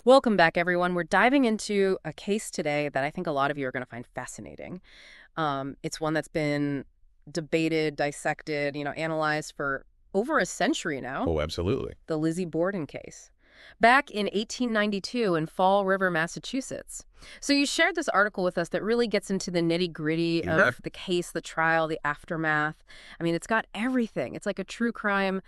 Welcome back, everyone. We're diving into a case today that I think a lot of you are going to find fascinating. It's one that's been debated, dissected, analyzed for over a century now, Oh, absolutely. the Lizzie Borden case. Back in 1892 in Fall River, Massachusetts. So you shared this article with us that really gets into the nitty-gritty Yeah. of the case, the trial, the aftermath. I mean, it's got everything. It's like a true crime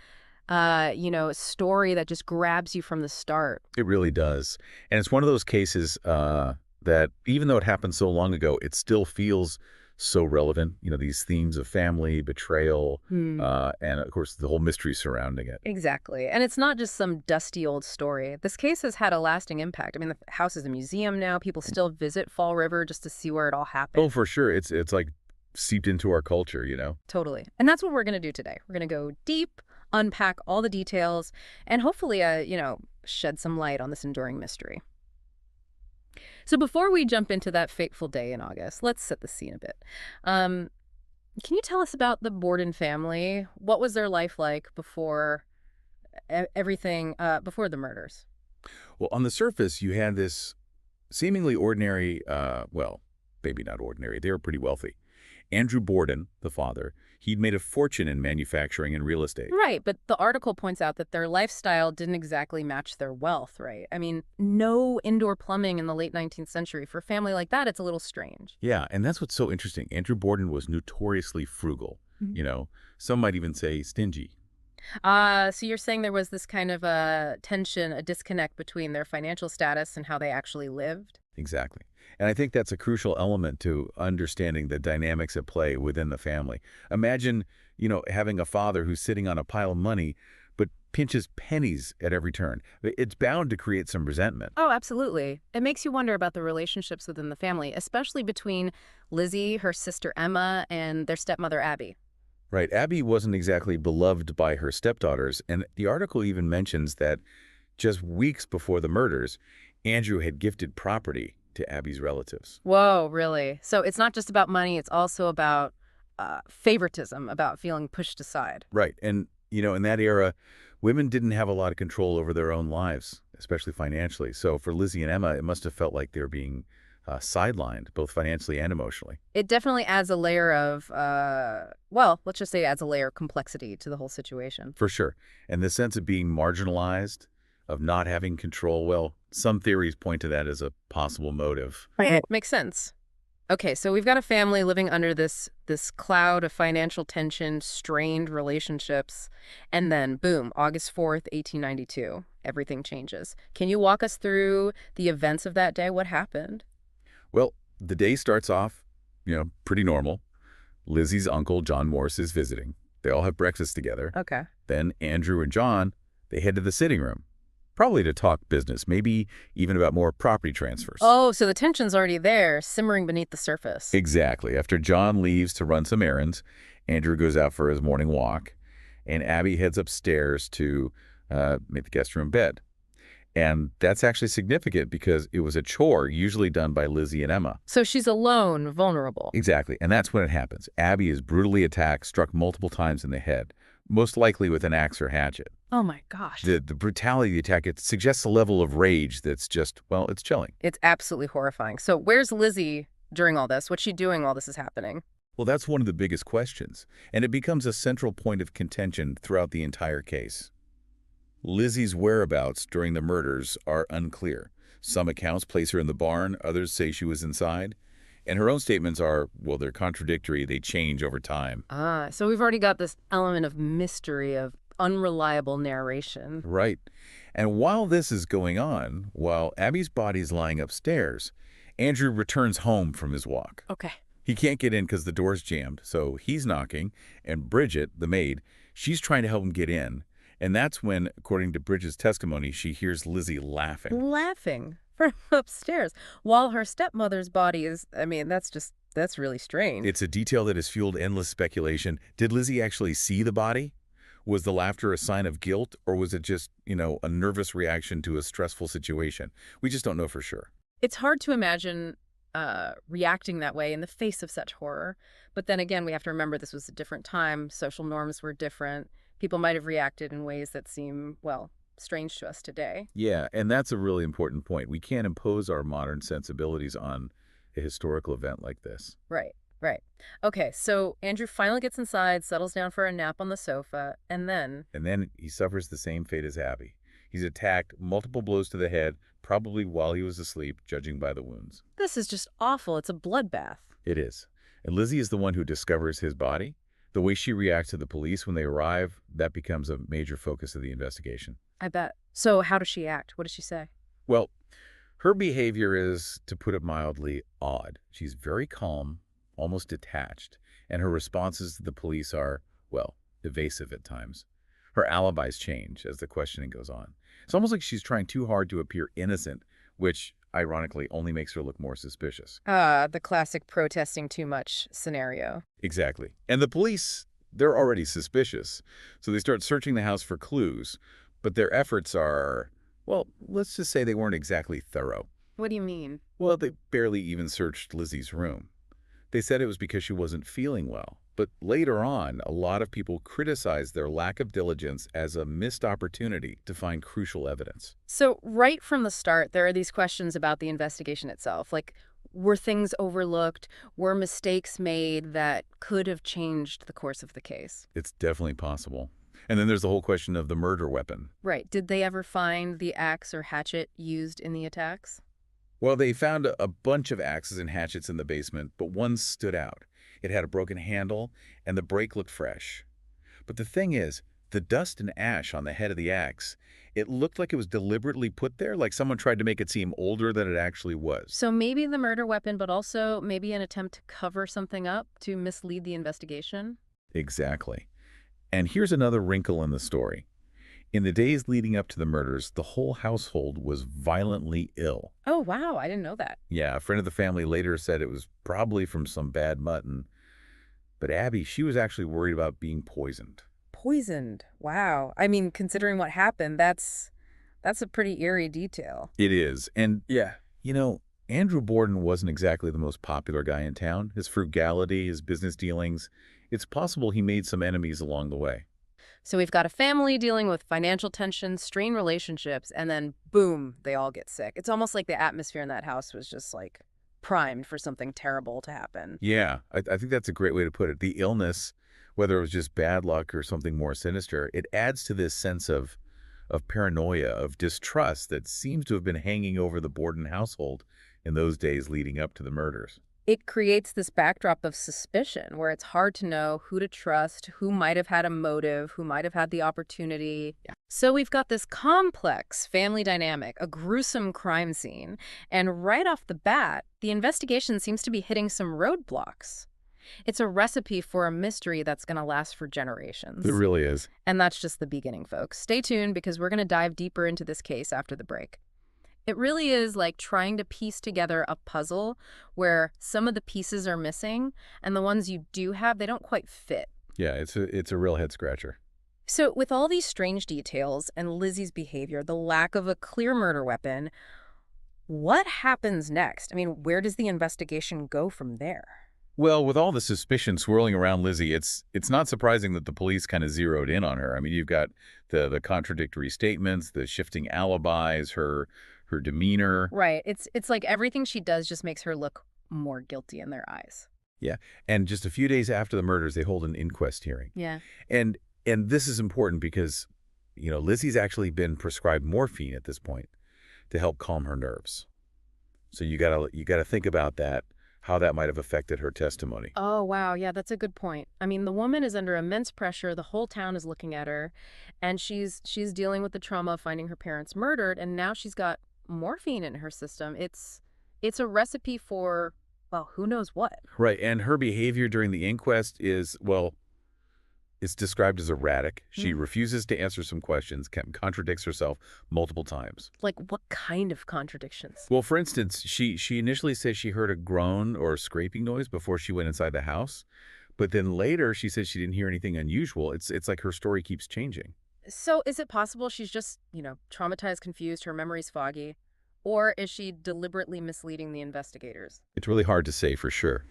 story that just grabs you from the start. It really does. And it's one of those cases that even though it happened so long ago, it still feels so relevant. These themes of family, betrayal, Hmm. and of course, the whole mystery surrounding it. Exactly. And it's not just some dusty old story. This case has had a lasting impact. I mean, the house is a museum now. People still visit Fall River just to see where it all happened. Oh, for sure. It's like seeped into our culture. Totally. And that's what we're going to do today. We're going to go deep, unpack all the details, and hopefully, shed some light on this enduring mystery. So before we jump into that fateful day in August, let's set the scene a bit. Um, can you tell us about the Borden family? What was their life like before everything, before the murders? Well, on the surface, you had this seemingly ordinary, well, maybe not ordinary. They were pretty wealthy. Andrew Borden, the father, he'd made a fortune in manufacturing and real estate. Right, but the article points out that their lifestyle didn't exactly match their wealth, right? I mean, no indoor plumbing in the late 19th century. For a family like that, it's a little strange. Yeah, and that's what's so interesting. Andrew Borden was notoriously frugal. Mhm. You know, some might even say stingy. So you're saying there was this kind of a tension, a disconnect between their financial status and how they actually lived? Exactly. And I think that's a crucial element to understanding the dynamics at play within the family. Imagine, having a father who's sitting on a pile of money, but pinches pennies at every turn. It's bound to create some resentment. Oh, absolutely. It makes you wonder about the relationships within the family, especially between Lizzie, her sister Emma, and their stepmother Abby. Right. Abby wasn't exactly beloved by her stepdaughters, and the article even mentions that just weeks before the murders, Andrew had gifted property to Abby's relatives. Whoa, really? So it's not just about money, it's also about favoritism, about feeling pushed aside. Right. And, in that era, women didn't have a lot of control over their own lives, especially financially. So for Lizzie and Emma, it must have felt like they were being sidelined, both financially and emotionally. It definitely adds a layer of, well, let's just say it adds a layer of complexity to the whole situation. For sure. And the sense of being marginalized, of not having control, well, some theories point to that as a possible motive. Right. Makes sense. Okay, so we've got a family living under this cloud of financial tension, strained relationships, and then boom, August 4th, 1892, everything changes. Can you walk us through the events of that day? What happened? Well, the day starts off, pretty normal. Lizzie's uncle, John Morse, is visiting. They all have breakfast together. Okay. Then Andrew and John, they head to the sitting room, probably to talk business, maybe even about more property transfers. Oh, so the tension's already there, simmering beneath the surface. Exactly. After John leaves to run some errands, Andrew goes out for his morning walk, and Abby heads upstairs to make the guest room bed. And that's actually significant because it was a chore usually done by Lizzie and Emma. So she's alone, vulnerable. Exactly. And that's when it happens. Abby is brutally attacked, struck multiple times in the head, most likely with an axe or hatchet. Oh my gosh. The brutality of the attack, it suggests a level of rage that's just, well, it's chilling. It's absolutely horrifying. So where's Lizzie during all this? What's she doing while this is happening? Well, that's one of the biggest questions, and it becomes a central point of contention throughout the entire case. Lizzie's whereabouts during the murders are unclear. Some accounts place her in the barn, others say she was inside. And her own statements are, well, they're contradictory. They change over time. So we've already got this element of mystery, of unreliable narration. Right. And while this is going on, while Abby's body is lying upstairs, Andrew returns home from his walk. Okay. He can't get in because the door's jammed, so he's knocking, and Bridget, the maid, she's trying to help him get in. And that's when, according to Bridget's testimony, she hears Lizzie laughing. Laughing from upstairs while her stepmother's body is, I mean, that's really strange. It's a detail that has fueled endless speculation. Did Lizzie actually see the body? Was the laughter a sign of guilt, or was it just, a nervous reaction to a stressful situation? We just don't know for sure. It's hard to imagine reacting that way in the face of such horror. But then again, we have to remember this was a different time. Social norms were different. People might have reacted in ways that seem, well, strange to us today. Yeah, and that's a really important point. We can't impose our modern sensibilities on a historical event like this. Right, right. Okay, so Andrew finally gets inside, settles down for a nap on the sofa, and then And then he suffers the same fate as Abby. He's attacked, multiple blows to the head, probably while he was asleep, judging by the wounds. this is just awful. It's a bloodbath. It is. And Lizzie is the one who discovers his body. The way she reacts to the police when they arrive, that becomes a major focus of the investigation. I bet. So how does she act? What does she say? Well, her behavior is, to put it mildly, odd. She's very calm, almost detached, and her responses to the police are, well, evasive at times. Her alibis change as the questioning goes on. It's almost like she's trying too hard to appear innocent, which, ironically, only makes her look more suspicious. The classic protesting too much scenario. Exactly. And the police, they're already suspicious, so they start searching the house for clues, but their efforts are, well, let's just say they weren't exactly thorough. What do you mean? Well, they barely even searched Lizzie's room. They said it was because she wasn't feeling well. But later on, a lot of people criticized their lack of diligence as a missed opportunity to find crucial evidence. So right from the start, there are these questions about the investigation itself. Like, were things overlooked? Were mistakes made that could have changed the course of the case? It's definitely possible. And then there's the whole question of the murder weapon. Right. Did they ever find the axe or hatchet used in the attacks? Well, they found a bunch of axes and hatchets in the basement, but one stood out. It had a broken handle, and the break looked fresh. But the thing is, the dust and ash on the head of the axe, it looked like it was deliberately put there, like someone tried to make it seem older than it actually was. So maybe the murder weapon, but also maybe an attempt to cover something up to mislead the investigation? Exactly. And here's another wrinkle in the story. In the days leading up to the murders, the whole household was violently ill. Oh, wow. I didn't know that. Yeah, a friend of the family later said it was probably from some bad mutton. But Abby, she was actually worried about being poisoned. Poisoned. Wow. I mean, considering what happened, that's a pretty eerie detail. It is. And yeah, Andrew Borden wasn't exactly the most popular guy in town. His frugality, his business dealings, it's possible he made some enemies along the way. So we've got a family dealing with financial tension, strained relationships, and then boom, they all get sick. It's almost like the atmosphere in that house was just like primed for something terrible to happen. Yeah, I think that's a great way to put it. The illness, whether it was just bad luck or something more sinister, it adds to this sense of paranoia, of distrust that seems to have been hanging over the Borden household in those days leading up to the murders. It creates this backdrop of suspicion where it's hard to know who to trust, who might have had a motive, who might have had the opportunity. Yeah. So we've got this complex family dynamic, a gruesome crime scene, and right off the bat, the investigation seems to be hitting some roadblocks. It's a recipe for a mystery that's going to last for generations. It really is. And that's just the beginning, folks. Stay tuned because we're going to dive deeper into this case after the break. It really is like trying to piece together a puzzle where some of the pieces are missing and the ones you do have, they don't quite fit. Yeah, it's a real head scratcher. So with all these strange details and Lizzie's behavior, the lack of a clear murder weapon, what happens next? I mean, where does the investigation go from there? Well, with all the suspicion swirling around Lizzie, it's not surprising that the police kind of zeroed in on her. I mean, you've got the contradictory statements, the shifting alibis, her demeanor. Right. It's like everything she does just makes her look more guilty in their eyes. Yeah. And just a few days after the murders, they hold an inquest hearing. Yeah. And this is important because, Lizzie's actually been prescribed morphine at this point to help calm her nerves. So you gotta think about that, how that might have affected her testimony. Oh, wow. Yeah, that's a good point. I mean, the woman is under immense pressure. The whole town is looking at her, and she's dealing with the trauma of finding her parents murdered, and now she's got morphine in her system. It's a recipe for, well, who knows what. Right. And her behavior during the inquest is, well, it's described as erratic. She refuses to answer some questions, contradicts herself multiple times. Like, what kind of contradictions? Well, for instance, she initially says she heard a groan or a scraping noise before she went inside the house. But then later she says she didn't hear anything unusual. It's like her story keeps changing. So is it possible she's just, traumatized, confused, her memory's foggy? Or is she deliberately misleading the investigators? It's really hard to say for sure.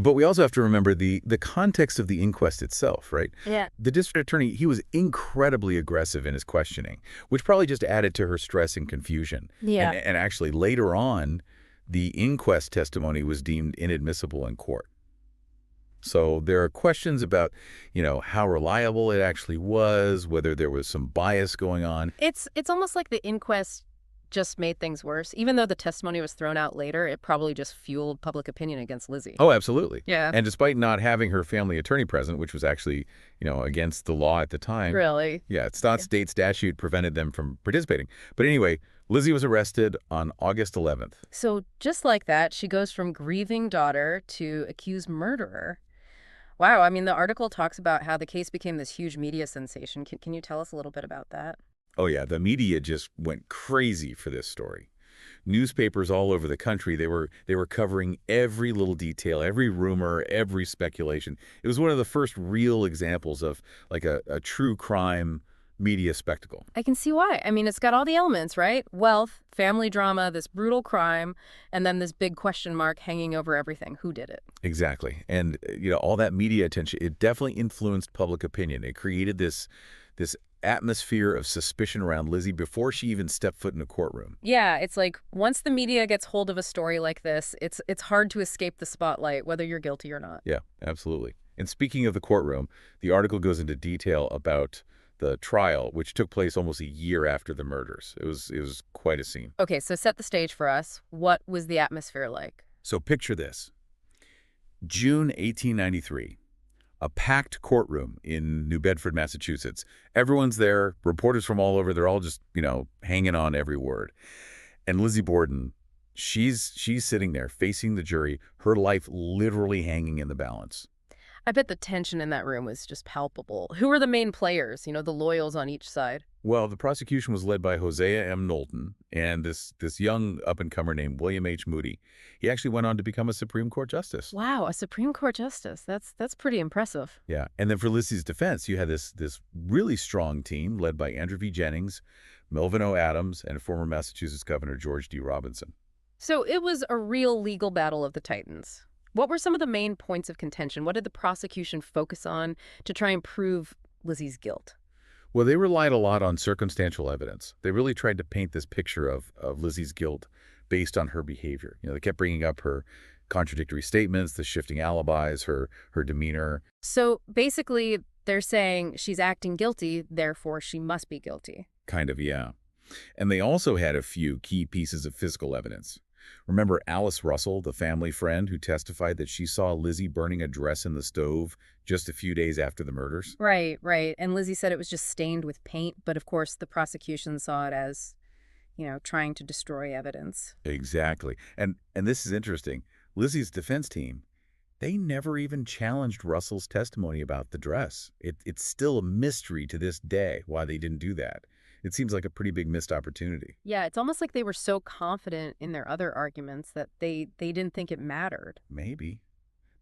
But we also have to remember the context of the inquest itself, right? Yeah. The district attorney, he was incredibly aggressive in his questioning, which probably just added to her stress and confusion. Yeah. And actually, later on, the inquest testimony was deemed inadmissible in court. So there are questions about, how reliable it actually was, whether there was some bias going on. It's almost like the inquest just made things worse. Even though the testimony was thrown out later, it probably just fueled public opinion against Lizzie. Oh, absolutely. Yeah. And despite not having her family attorney present, which was actually, against the law at the time. Really? Yeah, it's not state statute prevented them from participating. But anyway, Lizzie was arrested on August 11th. So just like that, she goes from grieving daughter to accused murderer. Wow, I mean, the article talks about how the case became this huge media sensation. Can you tell us a little bit about that? Oh yeah, the media just went crazy for this story. Newspapers all over the country, they were covering every little detail, every rumor, every speculation. It was one of the first real examples of like a true crime media spectacle. I can see why. I mean, it's got all the elements, right? Wealth, family drama, this brutal crime, and then this big question mark hanging over everything. Who did it? Exactly. And all that media attention, it definitely influenced public opinion. It created this atmosphere of suspicion around Lizzie before she even stepped foot in a courtroom. Yeah, it's like once the media gets hold of a story like this, it's hard to escape the spotlight, whether you're guilty or not. Yeah, absolutely. And speaking of the courtroom, the article goes into detail about the trial, which took place almost a year after the murders. It was quite a scene. Okay, so set the stage for us. What was the atmosphere like? So picture this. June 1893. A packed courtroom in New Bedford, Massachusetts. Everyone's there, reporters from all over, they're all just, hanging on every word. And Lizzie Borden, she's sitting there facing the jury, her life literally hanging in the balance. I bet the tension in that room was just palpable. Who were the main players, the loyals on each side? Well, the prosecution was led by Hosea M. Knowlton and this young up-and-comer named William H. Moody. He actually went on to become a Supreme Court justice. Wow, a Supreme Court justice. That's pretty impressive. Yeah, and then for Lizzie's defense, you had this really strong team led by Andrew V. Jennings, Melvin O. Adams, and former Massachusetts Governor George D. Robinson. So it was a real legal battle of the titans. What were some of the main points of contention? What did the prosecution focus on to try and prove Lizzie's guilt? Well, they relied a lot on circumstantial evidence. They really tried to paint this picture of Lizzie's guilt based on her behavior. They kept bringing up her contradictory statements, the shifting alibis, her demeanor. So basically, they're saying she's acting guilty, therefore she must be guilty. Kind of, yeah. And they also had a few key pieces of physical evidence. Remember Alice Russell, the family friend who testified that she saw Lizzie burning a dress in the stove just a few days after the murders? Right, right. And Lizzie said it was just stained with paint, but of course the prosecution saw it as, trying to destroy evidence. Exactly. And this is interesting. Lizzie's defense team, they never even challenged Russell's testimony about the dress. It's still a mystery to this day why they didn't do that. It seems like a pretty big missed opportunity. Yeah, it's almost like they were so confident in their other arguments that they didn't think it mattered. Maybe.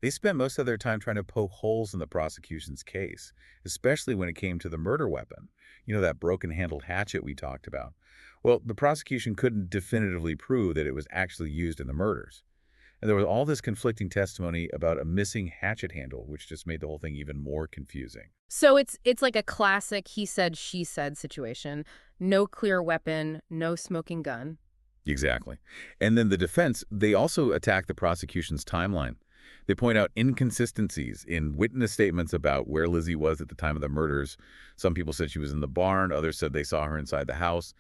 They spent most of their time trying to poke holes in the prosecution's case, especially when it came to the murder weapon. That broken-handled hatchet we talked about. Well, the prosecution couldn't definitively prove that it was actually used in the murders. And there was all this conflicting testimony about a missing hatchet handle, which just made the whole thing even more confusing. So it's like a classic he said, she said situation. No clear weapon, no smoking gun. Exactly. And then the defense, they also attack the prosecution's timeline. They point out inconsistencies in witness statements about where Lizzie was at the time of the murders. Some people said she was in the barn. Others said they saw her inside the house.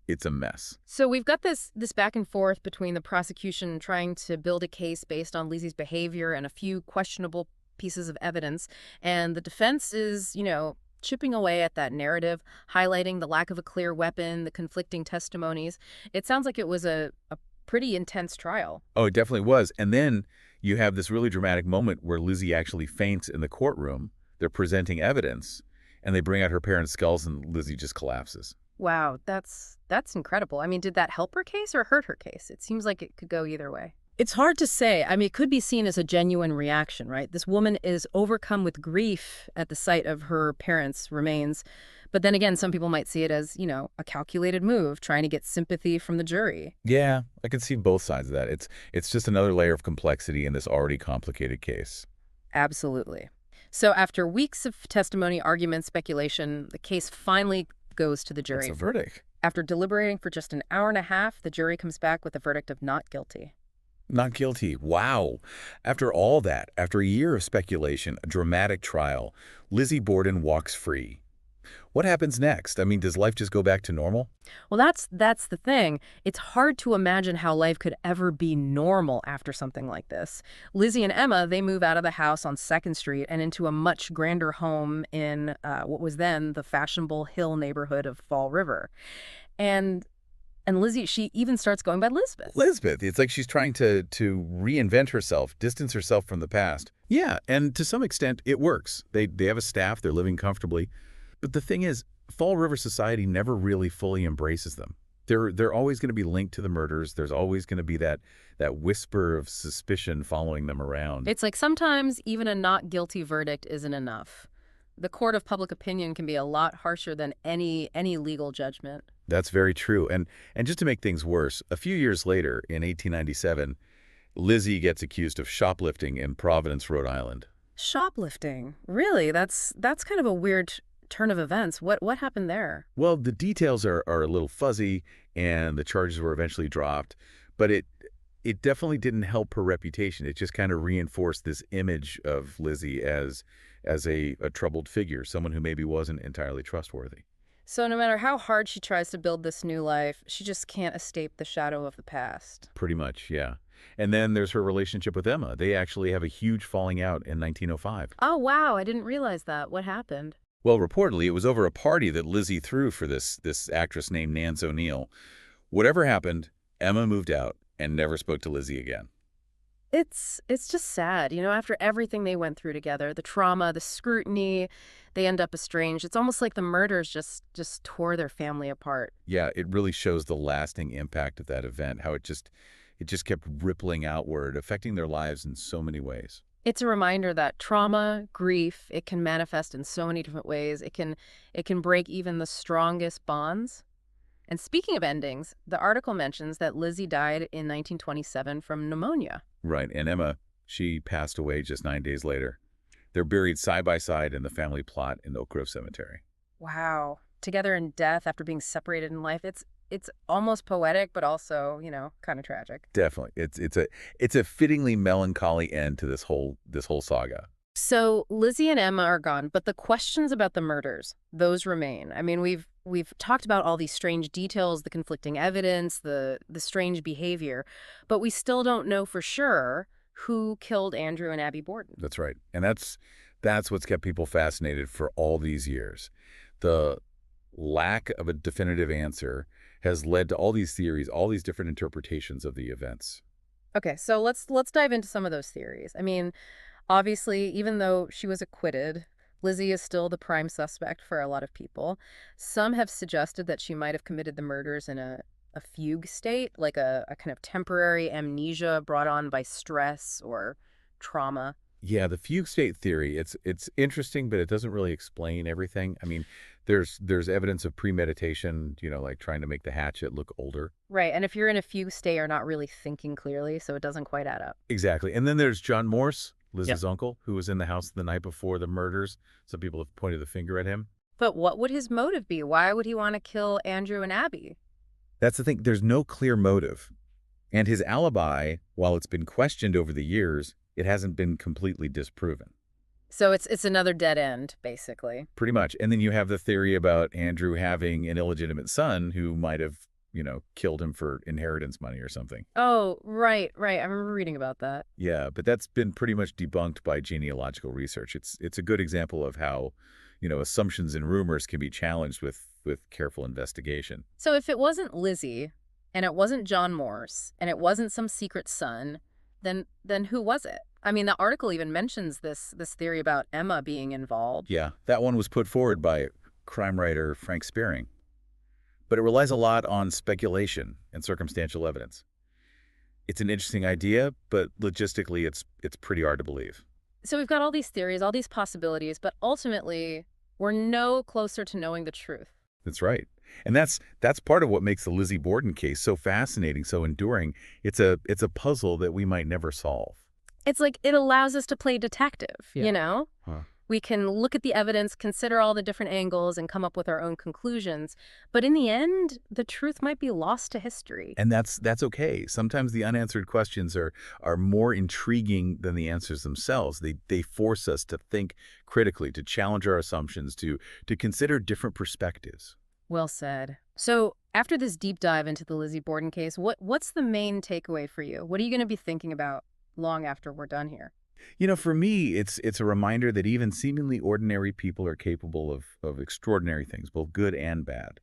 It's a mess. So we've got this back and forth between the prosecution trying to build a case based on Lizzie's behavior and a few questionable pieces of evidence, and the defense is, chipping away at that narrative, highlighting the lack of a clear weapon, the conflicting testimonies. It sounds like it was a pretty intense trial. Oh, it definitely was. And then you have this really dramatic moment where Lizzie actually faints in the courtroom. They're presenting evidence, and they bring out her parents' skulls, and Lizzie just collapses. Wow, that's incredible. I mean, did that help her case or hurt her case? It seems like it could go either way. It's hard to say. I mean, it could be seen as a genuine reaction, right? This woman is overcome with grief at the sight of her parents' remains. But then again, some people might see it as, a calculated move, trying to get sympathy from the jury. Yeah, I can see both sides of that. It's just another layer of complexity in this already complicated case. Absolutely. So after weeks of testimony, argument, speculation, the case finally goes to the What's the jury. verdict? After deliberating for just an hour and a half, the jury comes back with a verdict of not guilty. Not guilty. Wow. After all that, after a year of speculation, a dramatic trial, Lizzie Borden walks free. What happens next? I mean, does life just go back to normal? Well, that's the thing. It's hard to imagine how life could ever be normal after something like this. Lizzie and Emma, they move out of the house on 2nd Street and into a much grander home in what was then the fashionable Hill neighborhood of Fall River. And and Lizzie, she even starts going by Lisbeth. Lisbeth, it's like she's trying to reinvent herself, distance herself from the past. Yeah, and to some extent, it works. They have a staff, they're living comfortably. But the thing is, Fall River society never really fully embraces them. They're always going to be linked to the murders. There's always going to be that whisper of suspicion following them around. It's like sometimes even a not guilty verdict isn't enough. The court of public opinion can be a lot harsher than any legal judgment. That's very true. And just to make things worse, a few years later, in 1897, Lizzie gets accused of shoplifting in Providence, Rhode Island. Shoplifting. Really? That's kind of a weird turn of events. What happened there? Well, the details are a little fuzzy, and the charges were eventually dropped, but it definitely didn't help her reputation. It just kind of reinforced this image of Lizzie as a troubled figure, someone who maybe wasn't entirely trustworthy. So no matter how hard she tries to build this new life, she just can't escape the shadow of the past. Pretty much, yeah. And then there's her relationship with Emma. They actually have a huge falling out in 1905. Oh, wow, I didn't realize that. What happened? Well, reportedly, it was over a party that Lizzie threw for this actress named Nance O'Neill. Whatever happened, Emma moved out and never spoke to Lizzie again. It's just sad, after everything they went through together, the trauma, the scrutiny, they end up estranged. It's almost like the murders just tore their family apart. Yeah, it really shows the lasting impact of that event, how it just kept rippling outward, affecting their lives in so many ways. It's a reminder that trauma, grief, it can manifest in so many different ways. It can break even the strongest bonds. And speaking of endings, the article mentions that Lizzie died in 1927 from pneumonia. Right, and Emma, she passed away just 9 days later. They're buried side by side in the family plot in Oak Grove Cemetery. Wow. Together in death after being separated in life. It's almost poetic, but also, kind of tragic. Definitely, it's a fittingly melancholy end to this whole saga. So Lizzie and Emma are gone, but the questions about the murders, those remain. I mean, we've talked about all these strange details, the conflicting evidence, the strange behavior, but we still don't know for sure who killed Andrew and Abby Borden. That's right, and that's what's kept people fascinated for all these years. The lack of a definitive answer has led to all these theories, all these different interpretations of the events. Okay, so let's dive into some of those theories. I mean, obviously, even though she was acquitted, Lizzie is still the prime suspect for a lot of people. Some have suggested that she might have committed the murders in a fugue state, like a kind of temporary amnesia brought on by stress or trauma. Yeah, the fugue state theory, it's interesting, but it doesn't really explain everything. I mean, there's evidence of premeditation, like trying to make the hatchet look older. Right, and if you're in a fugue state, you're not really thinking clearly, so it doesn't quite add up. Exactly. And then there's John Morse, Yep. Liz's uncle, who was in the house the night before the murders. Some people have pointed the finger at him. But what would his motive be? Why would he want to kill Andrew and Abby? That's the thing. There's no clear motive. And his alibi, while it's been questioned over the years, it hasn't been completely disproven. So it's another dead end, basically. Pretty much. And then you have the theory about Andrew having an illegitimate son who might have, killed him for inheritance money or something. Oh, right. I remember reading about that. Yeah, but that's been pretty much debunked by genealogical research. It's a good example of how, assumptions and rumors can be challenged with careful investigation. So if it wasn't Lizzie, and it wasn't John Morse, and it wasn't some secret son, then who was it? I mean, the article even mentions this theory about Emma being involved. Yeah, that one was put forward by crime writer Frank Spearing. But it relies a lot on speculation and circumstantial evidence. It's an interesting idea, but logistically it's pretty hard to believe. So we've got all these theories, all these possibilities, but ultimately, we're no closer to knowing the truth. That's right. And that's part of what makes the Lizzie Borden case so fascinating, so enduring. It's a puzzle that we might never solve. It's like it allows us to play detective, Yeah. Huh. We can look at the evidence, consider all the different angles, and come up with our own conclusions. But in the end, the truth might be lost to history. And that's okay. Sometimes the unanswered questions are more intriguing than the answers themselves. They force us to think critically, to challenge our assumptions, to consider different perspectives. Well said. So after this deep dive into the Lizzie Borden case, what's the main takeaway for you? What are you going to be thinking about long after we're done here? For me, it's a reminder that even seemingly ordinary people are capable of extraordinary things, both good and bad,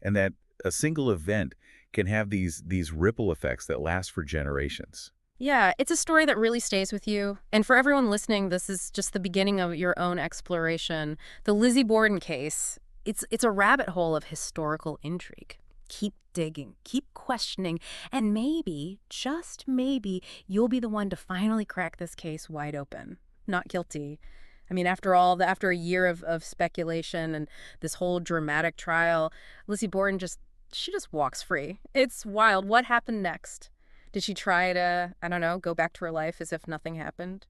and that a single event can have these ripple effects that last for generations. Yeah, it's a story that really stays with you. And for everyone listening, this is just the beginning of your own exploration. The Lizzie Borden case, it's a rabbit hole of historical intrigue. Keep digging, keep questioning, and maybe, just maybe, you'll be the one to finally crack this case wide open. Not guilty. I mean, after all, after a year of speculation and this whole dramatic trial, Lizzie Borden she just walks free. It's wild. What happened next? Did she try to, I don't know, go back to her life as if nothing happened?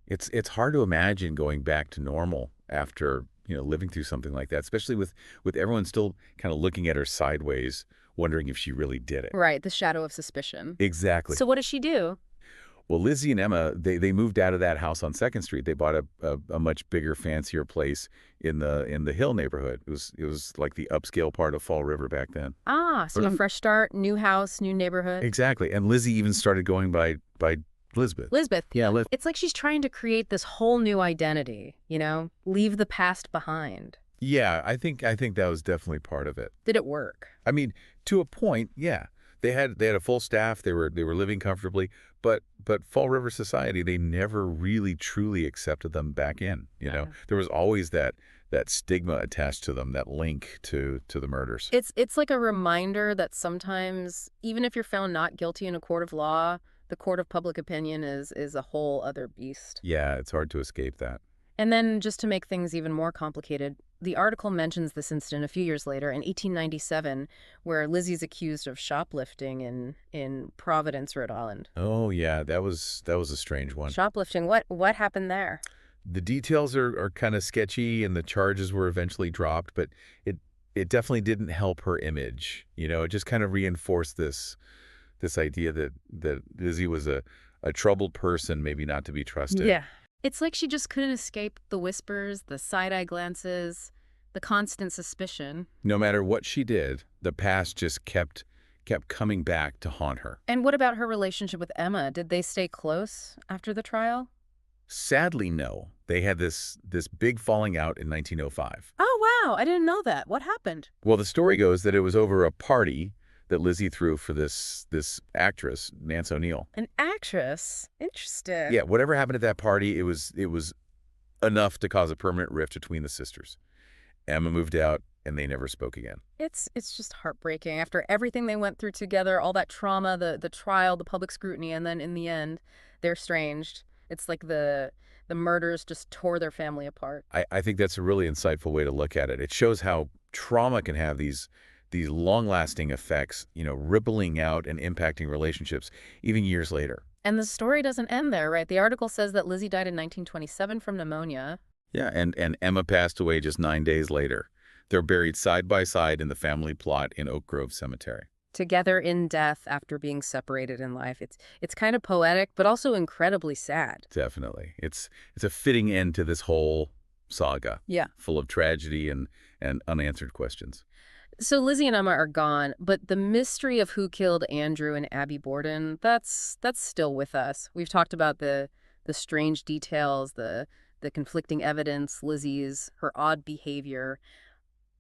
It's hard to imagine going back to normal after, living through something like that, especially with everyone still kind of looking at her sideways, wondering if she really did it. Right, the shadow of suspicion. Exactly. So what does she do? Well, Lizzie and Emma, they moved out of that house on Second Street. They bought a much bigger, fancier place in the Hill neighborhood. It was like the upscale part of Fall River back then. Ah, so a fresh start, new house, new neighborhood. Exactly. And Lizzie even started going by Lisbeth. Lisbeth. Yeah, It's like she's trying to create this whole new identity, leave the past behind. Yeah, I think that was definitely part of it. Did it work? I mean, to a point, yeah. They had a full staff. They were living comfortably, but Fall River society, they never really truly accepted them back in. There was always that stigma attached to them, that link to the murders. It's like a reminder that sometimes, even if you're found not guilty in a court of law, the court of public opinion is a whole other beast. Yeah, it's hard to escape that. And then, just to make things even more complicated, the article mentions this incident a few years later in 1897, where Lizzie's accused of shoplifting in Providence, Rhode Island. Oh yeah, that was a strange one. Shoplifting, what happened there? The details are kind of sketchy, and the charges were eventually dropped, but it definitely didn't help her image. It just kind of reinforced this idea that Lizzie was a troubled person, maybe not to be trusted. Yeah. It's like she just couldn't escape the whispers, the side-eye glances, the constant suspicion. No matter what she did, the past just kept coming back to haunt her. And what about her relationship with Emma? Did they stay close after the trial? Sadly, no. They had this big falling out in 1905. Oh, wow. I didn't know that. What happened? Well, the story goes that it was over a party that Lizzie threw for this actress, Nance O'Neill. An actress? Interesting. Yeah, whatever happened at that party, it was enough to cause a permanent rift between the sisters. Emma moved out, and they never spoke again. It's just heartbreaking. After everything they went through together, all that trauma, the trial, the public scrutiny, and then in the end, they're estranged. It's like the murders just tore their family apart. I think that's a really insightful way to look at it. It shows how trauma can have these long-lasting effects, rippling out and impacting relationships even years later. And the story doesn't end there, right? The article says that Lizzie died in 1927 from pneumonia. Yeah, and Emma passed away just 9 days later. They're buried side by side in the family plot in Oak Grove Cemetery. Together in death after being separated in life. It's kind of poetic, but also incredibly sad. Definitely. It's a fitting end to this whole saga. Yeah. Full of tragedy and unanswered questions. So Lizzie and Emma are gone, but the mystery of who killed Andrew and Abby Borden, that's still with us. We've talked about the strange details, the conflicting evidence, her odd behavior,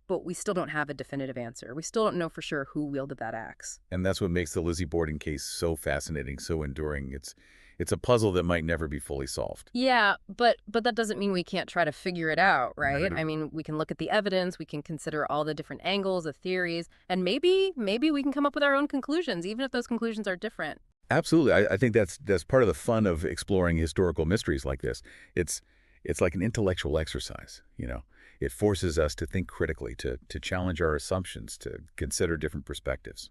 but we still don't have a definitive answer. We still don't know for sure who wielded that axe. And that's what makes the Lizzie Borden case so fascinating, so enduring. It's a puzzle that might never be fully solved. Yeah, but that doesn't mean we can't try to figure it out, right? Right. I mean, we can look at the evidence, we can consider all the different angles, the theories, and maybe we can come up with our own conclusions, even if those conclusions are different. Absolutely. I think that's part of the fun of exploring historical mysteries like this. It's it's like an intellectual exercise, you know. It forces us to think critically, to challenge our assumptions, to consider different perspectives.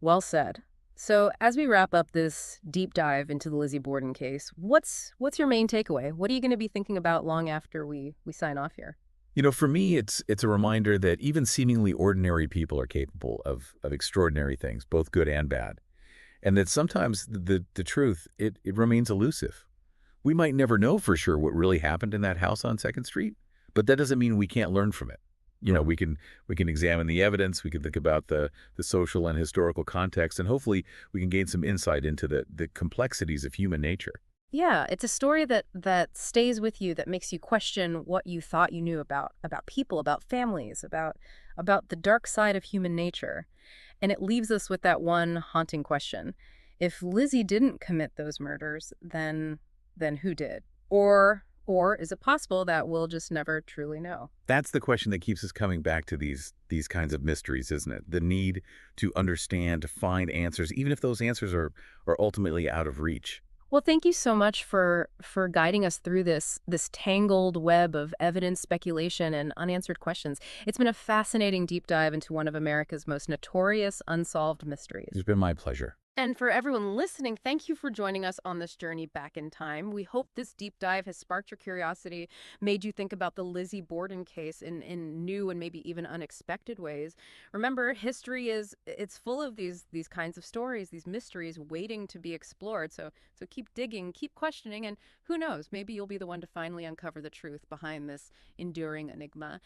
Well said. So, as we wrap up this deep dive into the Lizzie Borden case, what's your main takeaway? What are you going to be thinking about long after we sign off here? You know, for me, it's a reminder that even seemingly ordinary people are capable of extraordinary things, both good and bad, and that sometimes the truth it remains elusive. We might never know for sure what really happened in that house on Second Street, but that doesn't mean we can't learn from it. You know, we can examine the evidence, we can think about the social and historical context, and hopefully we can gain some insight into the complexities of human nature. Yeah, it's a story that stays with you, that makes you question what you thought you knew about people, about families, about the dark side of human nature. And it leaves us with that one haunting question. If Lizzie didn't commit those murders, then who did? Or is it possible that we'll just never truly know? That's the question that keeps us coming back to these kinds of mysteries, isn't it? The need to understand, to find answers, even if those answers are ultimately out of reach. Well, thank you so much for guiding us through this tangled web of evidence, speculation, and unanswered questions. It's been a fascinating deep dive into one of America's most notorious unsolved mysteries. It's been my pleasure. And for everyone listening, thank you for joining us on this journey back in time. We hope this deep dive has sparked your curiosity, made you think about the Lizzie Borden case in new and maybe even unexpected ways. Remember, history it's full of these kinds of stories, these mysteries waiting to be explored. So keep digging, keep questioning, and who knows, maybe you'll be the one to finally uncover the truth behind this enduring enigma.